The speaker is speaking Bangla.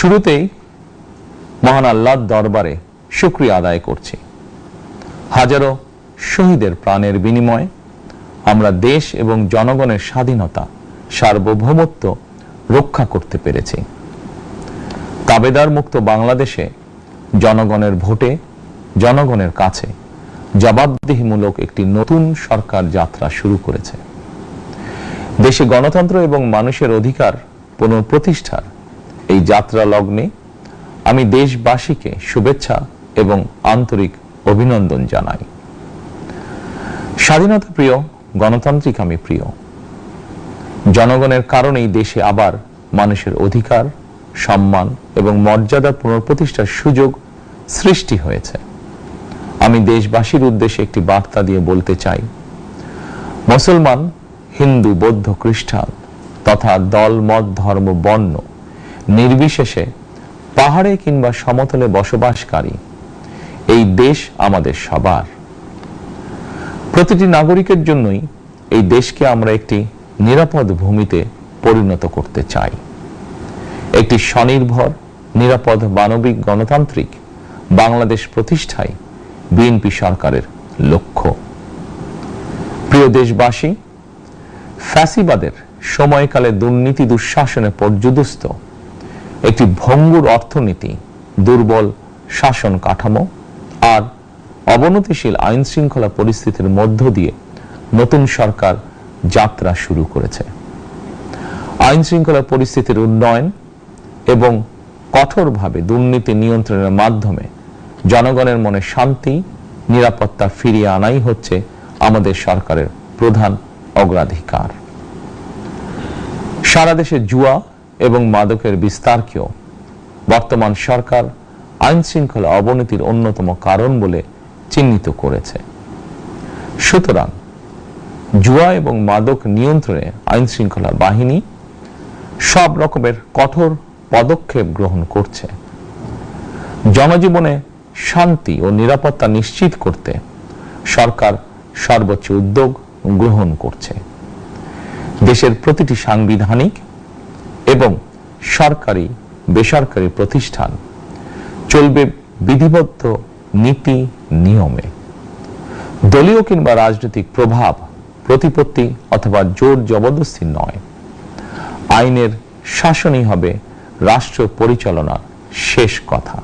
শুরুতেই মহান আল্লাহর দরবারে শুকরিয়া আদায় করছি। হাজারো শহীদের প্রাণের বিনিময়ে আমরা দেশ এবং জনগণের স্বাধীনতা, সার্বভৌমত্ব রক্ষা করতে পেরেছি। তাবেদার মুক্ত বাংলাদেশে জনগণের ভোটে জনগণের কাছে জবাবদিহিমূলক একটি নতুন সরকার যাত্রা শুরু করেছে। দেশে গণতন্ত্র এবং মানুষের অধিকার পুনঃপ্রতিষ্ঠার এই যাত্রা লগ্নে আমি দেশবাসীকে শুভেচ্ছা এবং আন্তরিক অভিনন্দন জানাই। স্বাধীনতা প্রিয়, গণতান্ত্রিক আমি প্রিয়। জনগণের কারণেই দেশে আবার মানুষের অধিকার, সম্মান এবং মর্যাদা পুনঃপ্রতিষ্ঠার সুযোগ সৃষ্টি হয়েছে। আমি দেশবাসীর উদ্দেশ্যে একটি বার্তা দিয়ে বলতে চাই, মুসলমান, হিন্দু, বৌদ্ধ, খ্রিস্টান তথা দল, মত, ধর্ম, বর্ণ নির্বিশেষে পাহাড়ে কিংবা সমতলে বসবাসকারী এই দেশ আমাদের সবার। প্রতিটি নাগরিকের জন্যই এই দেশকে আমরা একটি নিরাপদ ভূমিতে পরিণত করতে চাই। একটি স্বনির্ভর, নিরাপদ, মানবিক, গণতান্ত্রিক বাংলাদেশ প্রতিষ্ঠাই বিএনপি সরকারের লক্ষ্য। প্রিয় দেশবাসী, ফ্যাসিবাদের সময়কালে দুর্নীতি, দুঃশাসনে পর্যুদস্ত একটি ভঙ্গুর অর্থনীতি, দুর্বল শাসন কাঠামো আর অবনতিশীল আইন শৃঙ্খলা পরিস্থিতির মধ্য দিয়ে নতুন সরকার যাত্রা শুরু করেছে। আইন শৃঙ্খলা পরিস্থিতির উন্নয়ন এবং কঠোরভাবে দুর্নীতি নিয়ন্ত্রণের মাধ্যমে জনগণের মনে শান্তি, নিরাপত্তা ফিরিয়ে আনাই হচ্ছে আমাদের সরকারের প্রধান অগ্রাধিকার। সারা দেশে জুয়া এবং মাদকের বিস্তারকেও বর্তমান সরকার আইন শৃঙ্খলা অবনতির অন্যতম কারণ বলে চিহ্নিত করেছে। সুতরাং জুয়া এবং মাদক নিয়ন্ত্রণে আইন শৃঙ্খলা বাহিনী সব রকমের কঠোর পদক্ষেপ গ্রহণ করছে। জনজীবনে শান্তি ও নিরাপত্তা নিশ্চিত করতে সরকার সর্বোচ্চ উদ্যোগ গ্রহণ করছে। দেশের প্রতিটি সাংবিধানিক এবং সরকারি, বেসরকারি প্রতিষ্ঠান চলবে বিধিবদ্ধ নীতি নিয়মে। দলীয় কিংবা রাজনৈতিক প্রভাব, প্রতিপত্তি অথবা জোর জবরদস্তি নয়। আইনের শাসনই হবে রাষ্ট্র পরিচালনার শেষ কথা।